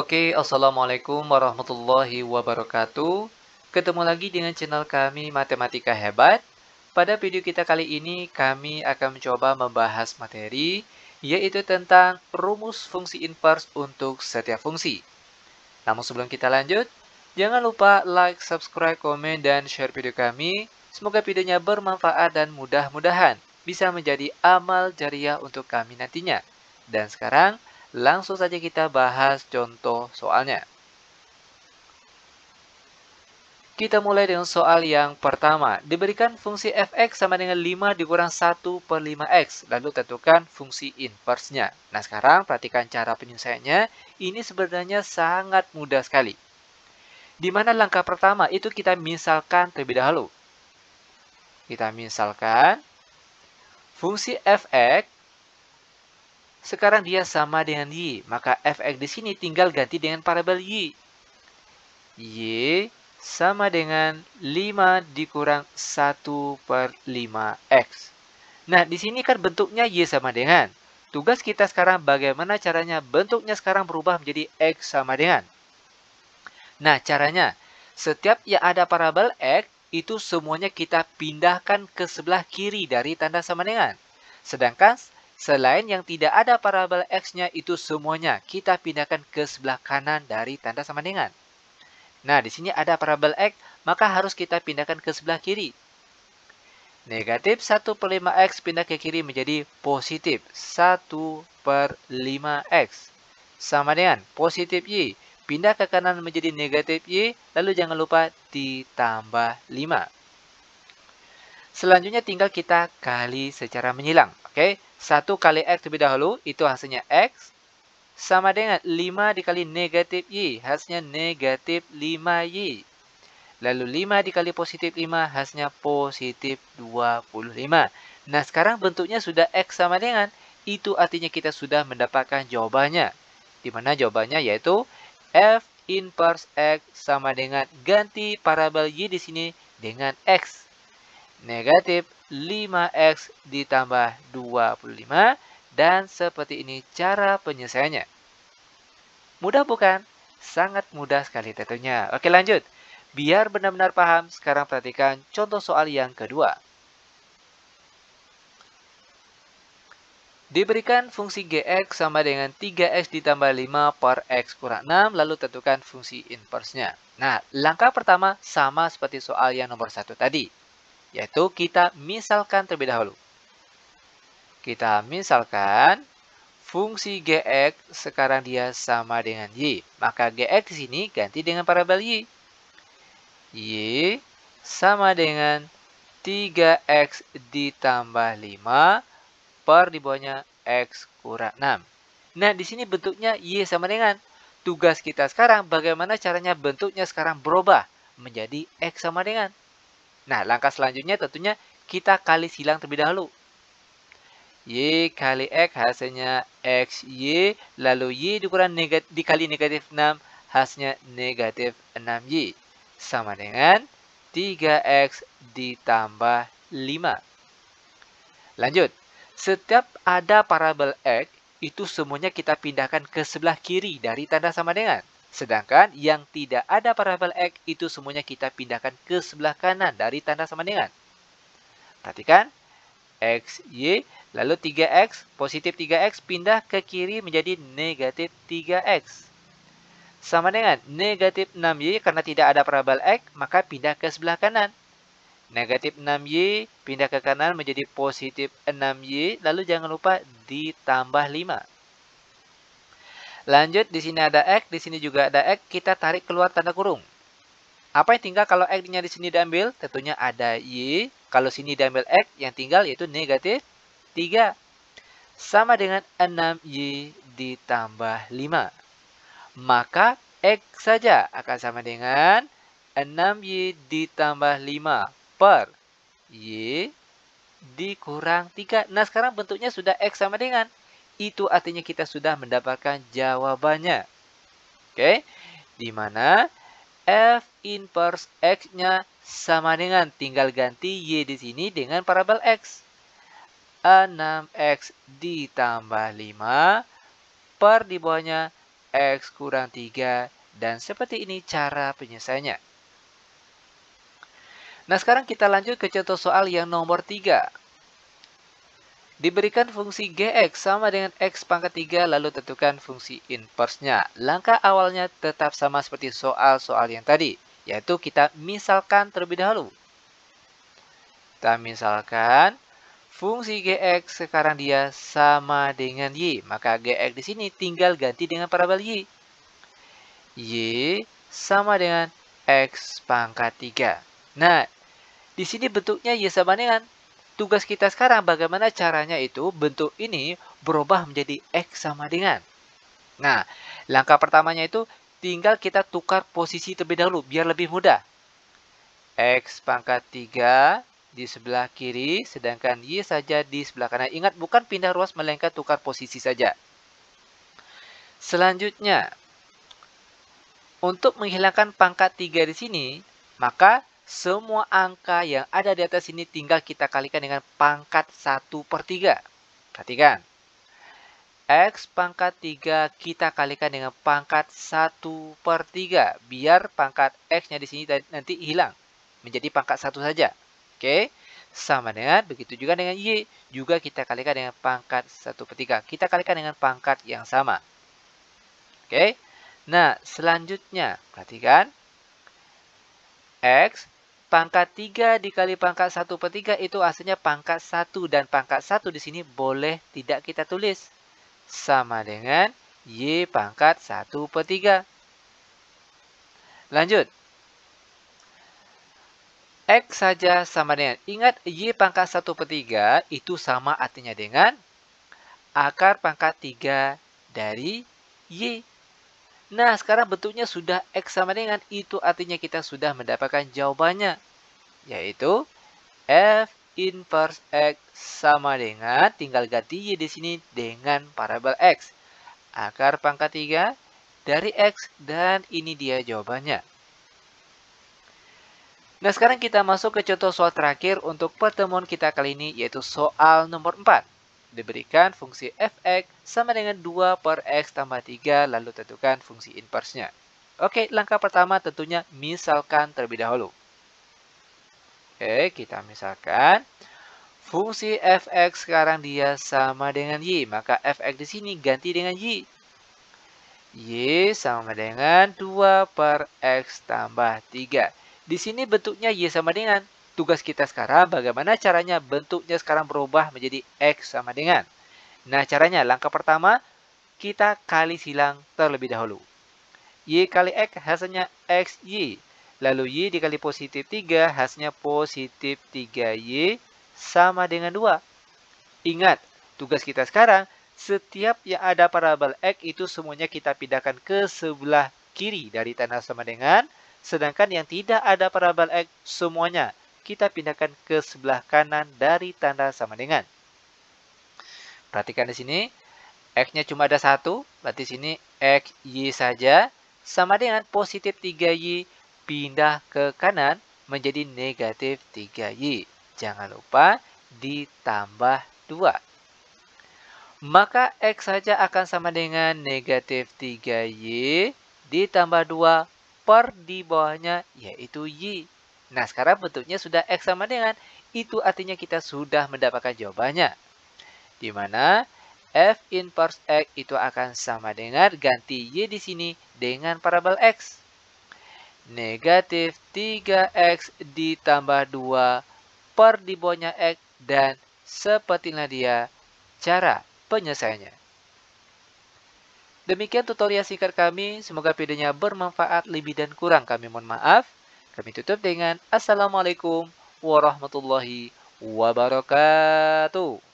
Oke, Assalamualaikum warahmatullahi wabarakatuh. Ketemu lagi dengan channel kami Matematika Hebat. Pada video kita kali ini, kami akan mencoba membahas materi, yaitu tentang rumus fungsi invers untuk setiap fungsi. Namun sebelum kita lanjut, jangan lupa like, subscribe, komen, dan share video kami. Semoga videonya bermanfaat dan mudah-mudahan bisa menjadi amal jariah untuk kami nantinya. Dan sekarang, langsung saja kita bahas contoh soalnya. Kita mulai dengan soal yang pertama. Diberikan fungsi fx sama dengan 5 dikurang 1 per 5x. Lalu tentukan fungsi inversnya. Nah sekarang perhatikan cara penyelesaiannya. Ini sebenarnya sangat mudah sekali. Di mana langkah pertama itu kita misalkan terlebih dahulu. Kita misalkan fungsi fx sekarang dia sama dengan y. Maka fx di sini tinggal ganti dengan parabel y. Y sama dengan 5 dikurang 1 per 5x. Nah, di sini kan bentuknya y sama dengan. Tugas kita sekarang bagaimana caranya bentuknya sekarang berubah menjadi x sama dengan. Nah, caranya setiap yang ada parabel x itu semuanya kita pindahkan ke sebelah kiri dari tanda sama dengan. Sedangkan selain yang tidak ada parabel x-nya itu semuanya kita pindahkan ke sebelah kanan dari tanda sama dengan. Nah, di sini ada parabel x, maka harus kita pindahkan ke sebelah kiri. Negatif 1 per 5x pindah ke kiri menjadi positif 1 per 5x. Sama dengan positif y. Pindah ke kanan menjadi negatif y, lalu jangan lupa ditambah 5. Selanjutnya tinggal kita kali secara menyilang. Oke, 1 kali x terlebih dahulu, itu hasilnya x. Sama dengan 5 dikali negatif y, hasilnya negatif 5y. Lalu 5 dikali positif 5, hasilnya positif 25. Nah, sekarang bentuknya sudah x sama dengan. Itu artinya kita sudah mendapatkan jawabannya. Di mana jawabannya yaitu f inverse x sama dengan ganti parabel y di sini dengan x. Negatif 5x ditambah 25. Dan seperti ini cara penyelesaiannya. Mudah bukan? Sangat mudah sekali tentunya. Oke, lanjut. Biar benar-benar paham, sekarang perhatikan contoh soal yang kedua. Diberikan fungsi gx sama dengan 3x ditambah 5 per x kurang 6, lalu tentukan fungsi inversnya. Nah, langkah pertama sama seperti soal yang nomor 1 tadi, yaitu kita misalkan terlebih dahulu. Kita misalkan fungsi gx sekarang dia sama dengan y. Maka gx di sini ganti dengan parabel y. Y sama dengan 3x ditambah 5 per di bawahnya x kurang 6. Nah, di sini bentuknya y sama dengan. Tugas kita sekarang bagaimana caranya bentuknya sekarang berubah menjadi x sama dengan. Nah, langkah selanjutnya tentunya kita kali silang terlebih dahulu. Y kali x hasilnya xy, lalu y dikali negatif 6 hasilnya negatif 6y. Sama dengan 3x ditambah 5. Lanjut, setiap ada parabel x, itu semuanya kita pindahkan ke sebelah kiri dari tanda sama dengan. Sedangkan yang tidak ada parabel x, itu semuanya kita pindahkan ke sebelah kanan dari tanda sama dengan. Perhatikan, xy, lalu 3x, positif 3x pindah ke kiri menjadi negatif 3x. Sama dengan negatif 6y karena tidak ada parabel x, maka pindah ke sebelah kanan. Negatif 6y pindah ke kanan menjadi positif 6y, lalu jangan lupa ditambah 5. Lanjut, di sini ada x, di sini juga ada x, kita tarik keluar tanda kurung. Apa yang tinggal kalau x-nya di sini diambil? Tentunya ada y. Kalau sini diambil x, yang tinggal yaitu negatif 3. Sama dengan 6y ditambah 5. Maka x saja akan sama dengan 6y ditambah 5 per y dikurang 3. Nah, sekarang bentuknya sudah x sama dengan. Itu artinya kita sudah mendapatkan jawabannya. Oke, di mana f inverse x-nya sama dengan, tinggal ganti y di sini dengan parabel x. 6x ditambah 5 per di bawahnya X kurang 3. Dan seperti ini cara penyelesaiannya. Nah, sekarang kita lanjut ke contoh soal yang nomor 3. Diberikan fungsi Gx sama dengan X pangkat 3, lalu tentukan fungsi inversnya. Langkah awalnya tetap sama seperti soal-soal yang tadi, yaitu kita misalkan terlebih dahulu. Kita misalkan fungsi Gx sekarang dia sama dengan Y. Maka Gx di sini tinggal ganti dengan parabol Y. Y sama dengan X pangkat 3. Nah, di sini bentuknya Y sama dengan. Tugas kita sekarang bagaimana caranya itu bentuk ini berubah menjadi X sama dengan. Nah, langkah pertamanya itu tinggal kita tukar posisi terlebih dahulu biar lebih mudah. X pangkat 3 di sebelah kiri, sedangkan Y saja di sebelah kanan. Ingat, bukan pindah ruas, melainkan tukar posisi saja. Selanjutnya, untuk menghilangkan pangkat 3 di sini, maka semua angka yang ada di atas ini tinggal kita kalikan dengan pangkat 1/3. Perhatikan. X pangkat 3 kita kalikan dengan pangkat 1/3. Biar pangkat X-nya di sini nanti hilang. Menjadi pangkat 1 saja. Oke. Sama dengan, begitu juga dengan Y. Juga kita kalikan dengan pangkat 1/3. Kita kalikan dengan pangkat yang sama. Oke. Nah, selanjutnya, perhatikan. X pangkat 3 dikali pangkat 1/3 itu hasilnya pangkat 1. Dan pangkat 1 di sini boleh tidak kita tulis. Sama dengan Y pangkat 1/3. Lanjut. X saja sama dengan. Ingat, Y pangkat 1/3 itu sama artinya dengan akar pangkat 3 dari Y. Nah, sekarang bentuknya sudah X sama dengan. Itu artinya kita sudah mendapatkan jawabannya. Yaitu F inverse X sama dengan, tinggal ganti Y di sini dengan parabol X. Akar pangkat 3 dari X, dan ini dia jawabannya. Nah, sekarang kita masuk ke contoh soal terakhir untuk pertemuan kita kali ini, yaitu soal nomor 4. Diberikan fungsi fx sama dengan 2/x tambah 3, lalu tentukan fungsi inversnya. Oke, langkah pertama tentunya misalkan terlebih dahulu. Oke, kita misalkan fungsi fx sekarang dia sama dengan y, maka fx di sini ganti dengan y. Y sama dengan 2/x tambah 3. Di sini bentuknya y sama dengan. Tugas kita sekarang bagaimana caranya bentuknya sekarang berubah menjadi X sama dengan. Nah, caranya langkah pertama kita kali silang terlebih dahulu. Y kali X hasilnya XY. Lalu Y dikali positif 3 hasilnya positif 3Y sama dengan 2. Ingat, tugas kita sekarang setiap yang ada parabol X itu semuanya kita pindahkan ke sebelah kiri dari tanda sama dengan. Sedangkan yang tidak ada parabol X semuanya kita pindahkan ke sebelah kanan dari tanda sama dengan. Perhatikan di sini, X-nya cuma ada 1, berarti sini X, Y saja, sama dengan positif 3Y pindah ke kanan menjadi negatif 3Y. Jangan lupa ditambah 2. Maka X saja akan sama dengan negatif 3Y ditambah 2 per di bawahnya yaitu Y. Nah, sekarang bentuknya sudah X sama dengan. Itu artinya kita sudah mendapatkan jawabannya. Di mana F inverse X itu akan sama dengan, ganti Y di sini dengan parabol X. Negatif 3X ditambah 2 per di bawahnya X. Dan sepertilah dia cara penyelesaiannya. Demikian tutorial singkat kami. Semoga videonya bermanfaat. Lebih dan kurang kami mohon maaf. Kami tutup dengan Assalamualaikum warahmatullahi wabarakatuh.